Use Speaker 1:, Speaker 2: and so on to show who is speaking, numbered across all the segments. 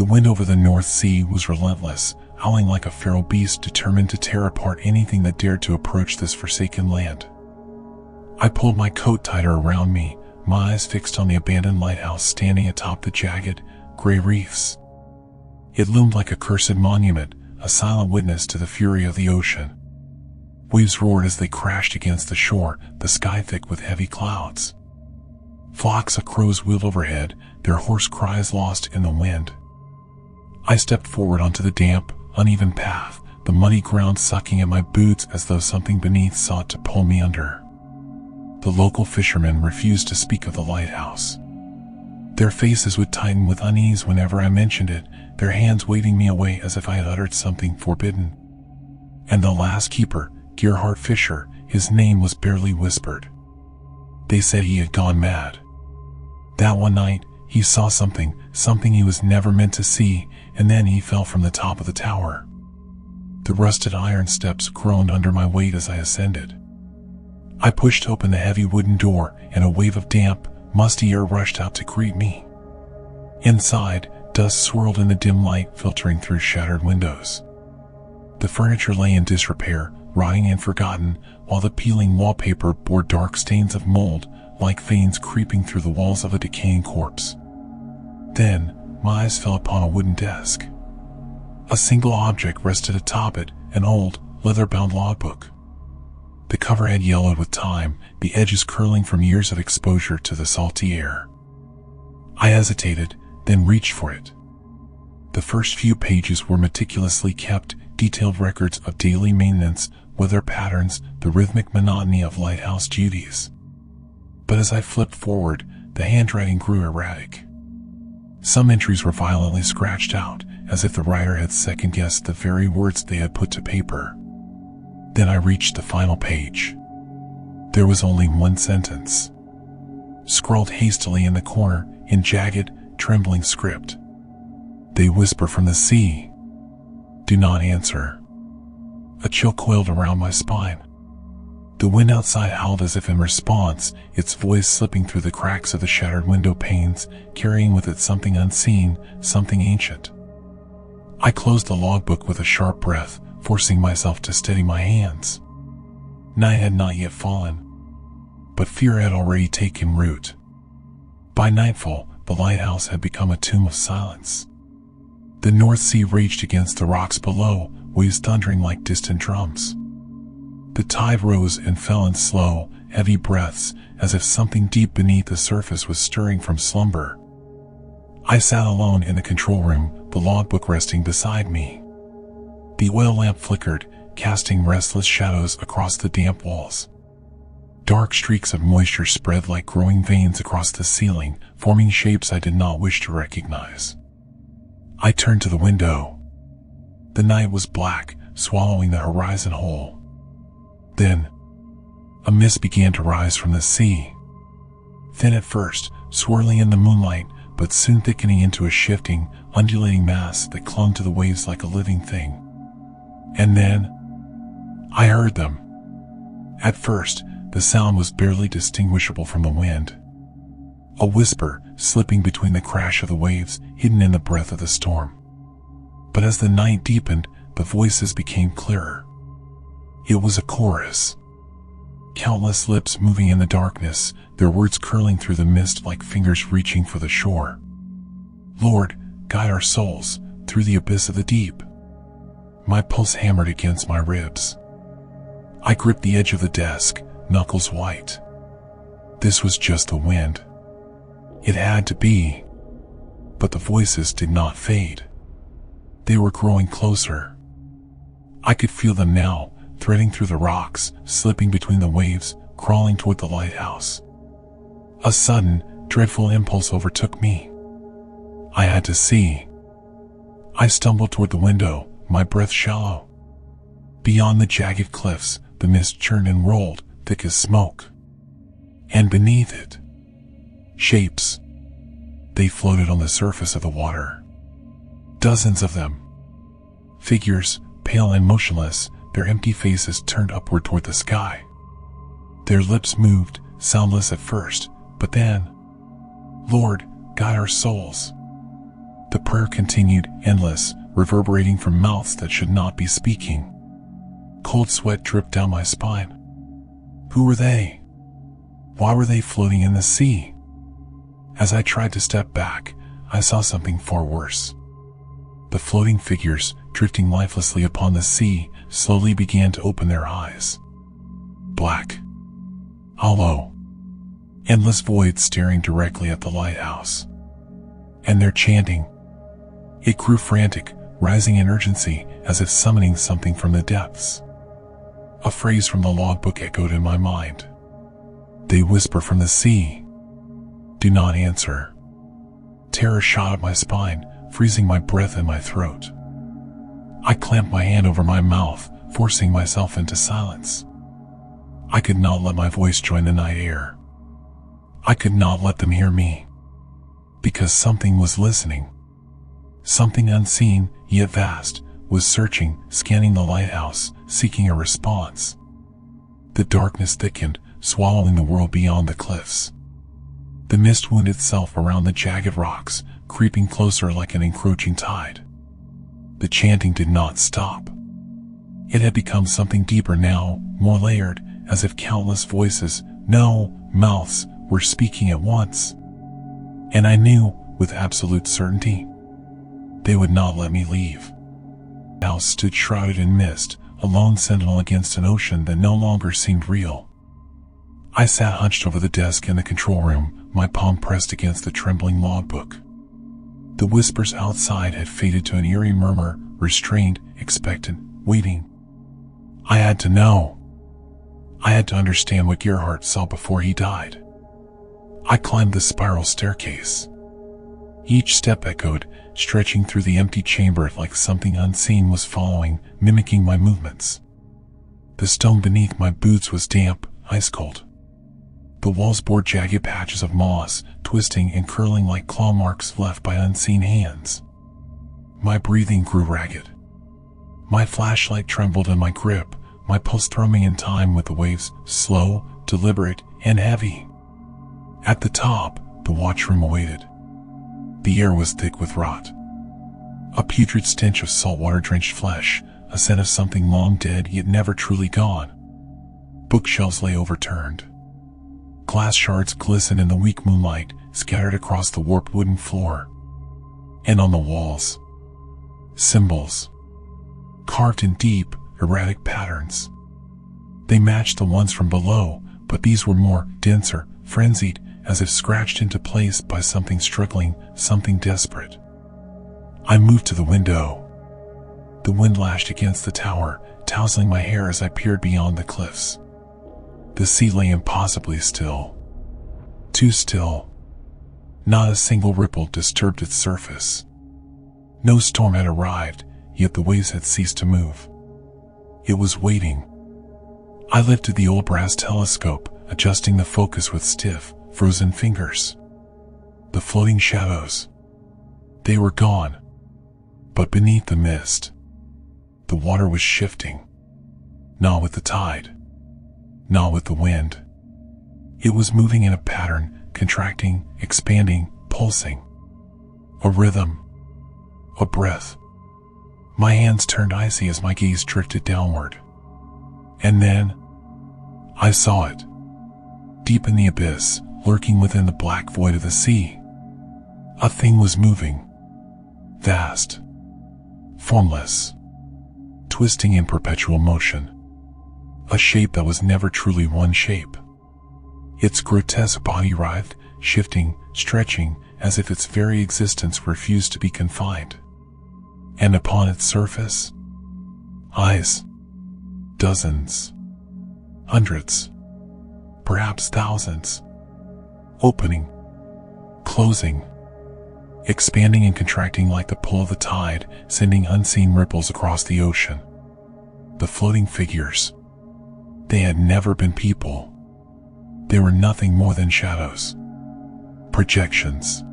Speaker 1: The wind over the North Sea was relentless, howling like a feral beast determined to tear apart anything that dared to approach this forsaken land. I pulled my coat tighter around me, my eyes fixed on the abandoned lighthouse standing atop the jagged, gray reefs. It loomed like a cursed monument, a silent witness to the fury of the ocean. Waves roared as they crashed against the shore, the sky thick with heavy clouds. Flocks of crows wheeled overhead, their hoarse cries lost in the wind. I stepped forward onto the damp, uneven path, the muddy ground sucking at my boots as though something beneath sought to pull me under. The local fishermen refused to speak of the lighthouse. Their faces would tighten with unease whenever I mentioned it, their hands waving me away as if I had uttered something forbidden. And the last keeper, Gerhard Fischer, his name was barely whispered. They said he had gone mad. That one night, he saw something he was never meant to see, and then he fell from the top of the tower. The rusted iron steps groaned under my weight as I ascended. I pushed open the heavy wooden door, and a wave of damp, musty air rushed out to greet me. Inside, dust swirled in the dim light filtering through shattered windows. The furniture lay in disrepair, rotting and forgotten, while the peeling wallpaper bore dark stains of mold, like veins creeping through the walls of a decaying corpse. Then, my eyes fell upon a wooden desk. A single object rested atop it, an old, leather-bound logbook. The cover had yellowed with time, the edges curling from years of exposure to the salty air. I hesitated, then reached for it. The first few pages were meticulously kept, detailed records of daily maintenance, weather patterns, the rhythmic monotony of lighthouse duties. But as I flipped forward, the handwriting grew erratic. Some entries were violently scratched out, as if the writer had second-guessed the very words they had put to paper. Then I reached the final page. There was only one sentence, scrawled hastily in the corner, in jagged, trembling script. They whisper from the sea. Do not answer. A chill coiled around my spine. The wind outside howled as if in response, its voice slipping through the cracks of the shattered window panes, carrying with it something unseen, something ancient. I closed the logbook with a sharp breath, forcing myself to steady my hands. Night had not yet fallen, but fear had already taken root. By nightfall, the lighthouse had become a tomb of silence. The North Sea raged against the rocks below, waves thundering like distant drums. The tide rose and fell in slow, heavy breaths, as if something deep beneath the surface was stirring from slumber. I sat alone in the control room, the logbook resting beside me. The oil lamp flickered, casting restless shadows across the damp walls. Dark streaks of moisture spread like growing veins across the ceiling, forming shapes I did not wish to recognize. I turned to the window. The night was black, swallowing the horizon whole. Then, a mist began to rise from the sea. Thin at first, swirling in the moonlight, but soon thickening into a shifting, undulating mass that clung to the waves like a living thing. And then, I heard them. At first, the sound was barely distinguishable from the wind. A whisper, slipping between the crash of the waves, hidden in the breath of the storm. But as the night deepened, the voices became clearer. It was a chorus. Countless lips moving in the darkness, their words curling through the mist like fingers reaching for the shore. Lord, guide our souls, through the abyss of the deep. My pulse hammered against my ribs. I gripped the edge of the desk, knuckles white. This was just the wind. It had to be. But the voices did not fade. They were growing closer. I could feel them now, threading through the rocks, slipping between the waves, crawling toward the lighthouse. A sudden, dreadful impulse overtook me. I had to see. I stumbled toward the window, my breath shallow. Beyond the jagged cliffs, the mist churned and rolled, thick as smoke. And beneath it, shapes. They floated on the surface of the water. Dozens of them. Figures, pale and motionless, their empty faces turned upward toward the sky. Their lips moved, soundless at first, but then, Lord, guide our souls. The prayer continued, endless, reverberating from mouths that should not be speaking. Cold sweat dripped down my spine. Who were they? Why were they floating in the sea? As I tried to step back, I saw something far worse. The floating figures, drifting lifelessly upon the sea, slowly began to open their eyes. Black, hollow, endless voids staring directly at the lighthouse. And their chanting. It grew frantic, rising in urgency, as if summoning something from the depths. A phrase from the logbook echoed in my mind. They whisper from the sea. Do not answer. Terror shot up my spine, freezing my breath in my throat. I clamped my hand over my mouth, forcing myself into silence. I could not let my voice join the night air. I could not let them hear me. Because something was listening. Something unseen, yet vast, was searching, scanning the lighthouse, seeking a response. The darkness thickened, swallowing the world beyond the cliffs. The mist wound itself around the jagged rocks, creeping closer like an encroaching tide. The chanting did not stop. It had become something deeper now, more layered, as if countless voices, no, mouths, were speaking at once. And I knew, with absolute certainty, they would not let me leave. The house stood shrouded in mist, a lone sentinel against an ocean that no longer seemed real. I sat hunched over the desk in the control room, my palm pressed against the trembling logbook. The whispers outside had faded to an eerie murmur, restrained, expectant, waiting. I had to know. I had to understand what Gerhardt saw before he died. I climbed the spiral staircase. Each step echoed, stretching through the empty chamber like something unseen was following, mimicking my movements. The stone beneath my boots was damp, ice-cold. The walls bore jagged patches of moss, twisting and curling like claw marks left by unseen hands. My breathing grew ragged. My flashlight trembled in my grip, my pulse thrumming in time with the waves, slow, deliberate, and heavy. At the top, the watchroom awaited. The air was thick with rot. A putrid stench of saltwater-drenched flesh, a scent of something long dead yet never truly gone. Bookshelves lay overturned. Glass shards glistened in the weak moonlight, scattered across the warped wooden floor. And on the walls, symbols, carved in deep, erratic patterns. They matched the ones from below, but these were more denser, frenzied, as if scratched into place by something struggling, something desperate. I moved to the window. The wind lashed against the tower, tousling my hair as I peered beyond the cliffs. The sea lay impossibly still. Too still. Not a single ripple disturbed its surface. No storm had arrived, yet the waves had ceased to move. It was waiting. I lifted the old brass telescope, adjusting the focus with stiff, frozen fingers. The floating shadows. They were gone. But beneath the mist, the water was shifting. Not with the tide. Not with the wind. It was moving in a pattern, contracting, expanding, pulsing. A rhythm. A breath. My hands turned icy as my gaze drifted downward. And then, I saw it. Deep in the abyss, lurking within the black void of the sea. A thing was moving. Vast. Formless. Twisting in perpetual motion. A shape that was never truly one shape. Its grotesque body writhed, shifting, stretching, as if its very existence refused to be confined. And upon its surface, eyes. Dozens. Hundreds. Perhaps thousands. Opening. Closing. Expanding and contracting like the pull of the tide, sending unseen ripples across the ocean. The floating figures. They had never been people. They were nothing more than shadows. Projections.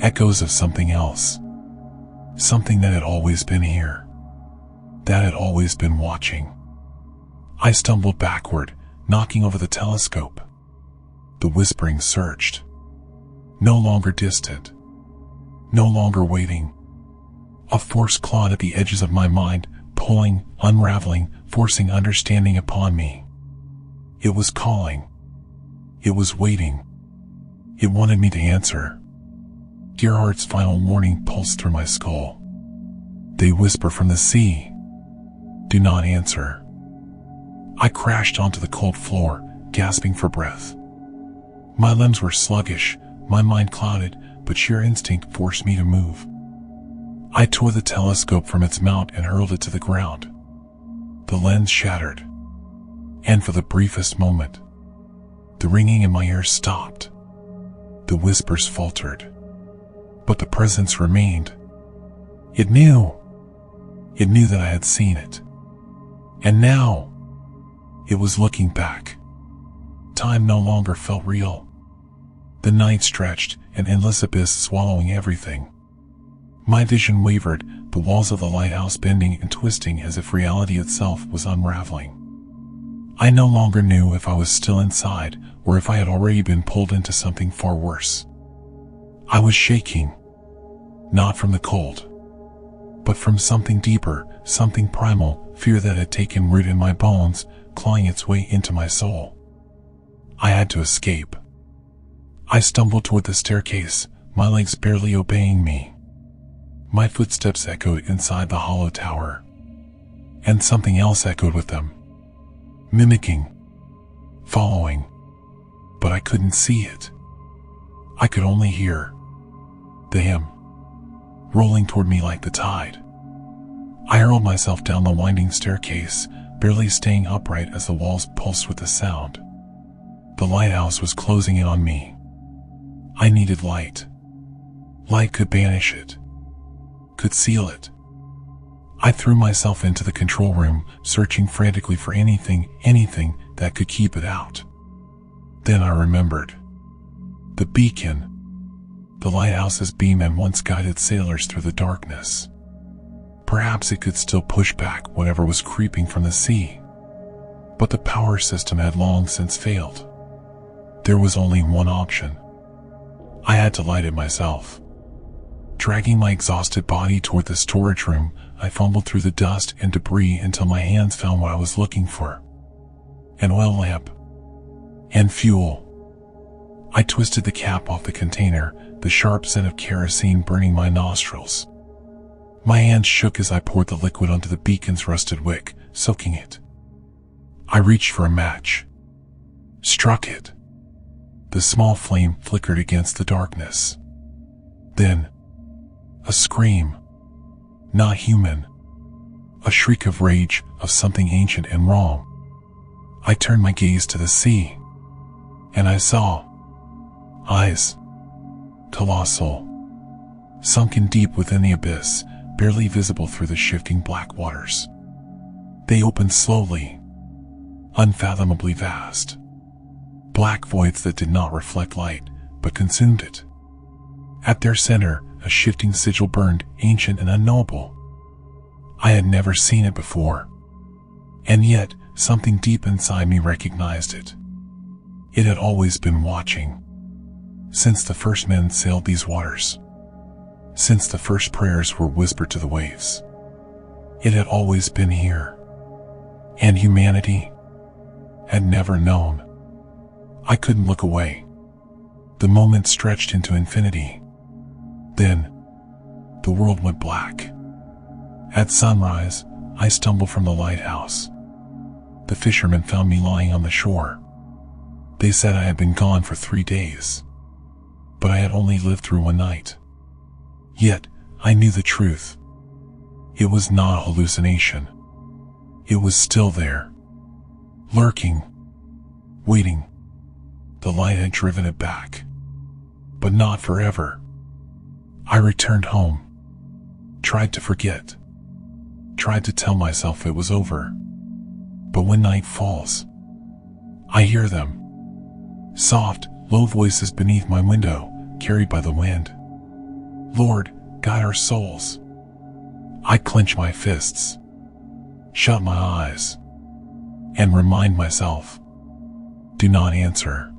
Speaker 1: Echoes of something else. Something that had always been here. That had always been watching. I stumbled backward, knocking over the telescope. The whispering surged. No longer distant. No longer waiting. A force clawed at the edges of my mind, pulling, unraveling, forcing understanding upon me. It was calling. It was waiting. It wanted me to answer. Dear Heart's final warning pulsed through my skull. They whisper from the sea. Do not answer. I crashed onto the cold floor, gasping for breath. My limbs were sluggish, my mind clouded, but sheer instinct forced me to move. I tore the telescope from its mount and hurled it to the ground. The lens shattered. And for the briefest moment, the ringing in my ears stopped. The whispers faltered. But the presence remained. It knew. It knew that I had seen it. And now, it was looking back. Time no longer felt real. The night stretched, an endless abyss swallowing everything. My vision wavered, the walls of the lighthouse bending and twisting as if reality itself was unraveling. I no longer knew if I was still inside, or if I had already been pulled into something far worse. I was shaking. Not from the cold, but from something deeper, something primal, fear that had taken root in my bones, clawing its way into my soul. I had to escape. I stumbled toward the staircase, my legs barely obeying me. My footsteps echoed inside the hollow tower. And something else echoed with them. Mimicking. Following. But I couldn't see it. I could only hear the hymn, rolling toward me like the tide. I hurled myself down the winding staircase, barely staying upright as the walls pulsed with the sound. The lighthouse was closing in on me. I needed light. Light could banish it, could seal it. I threw myself into the control room, searching frantically for anything that could keep it out. Then I remembered. The beacon. The lighthouse's beam had once guided sailors through the darkness. Perhaps it could still push back whatever was creeping from the sea. But the power system had long since failed. There was only one option. I had to light it myself. Dragging my exhausted body toward the storage room, I fumbled through the dust and debris until my hands found what I was looking for. An oil lamp. And fuel. I twisted the cap off the container, the sharp scent of kerosene burning my nostrils. My hands shook as I poured the liquid onto the beacon's rusted wick, soaking it. I reached for a match. Struck it. The small flame flickered against the darkness. Then, a scream. Not human. A shriek of rage, of something ancient and wrong. I turned my gaze to the sea. And I saw eyes. Colossal. Sunken deep within the abyss, barely visible through the shifting black waters. They opened slowly. Unfathomably vast. Black voids that did not reflect light, but consumed it. At their center, a shifting sigil burned, ancient and unknowable. I had never seen it before. And yet, something deep inside me recognized it. It had always been watching. Since the first men sailed these waters. Since the first prayers were whispered to the waves. It had always been here. And humanity had never known. I couldn't look away. The moment stretched into infinity. Then, the world went black. At sunrise, I stumbled from the lighthouse. The fishermen found me lying on the shore. They said I had been gone for 3 days. But I had only lived through one night. Yet, I knew the truth. It was not a hallucination. It was still there. Lurking. Waiting. The light had driven it back. But not forever. I returned home. Tried to forget. Tried to tell myself it was over. But when night falls, I hear them. Soft, low voices beneath my window, carried by the wind. Lord, guide our souls. I clench my fists. Shut my eyes. And remind myself. Do not answer.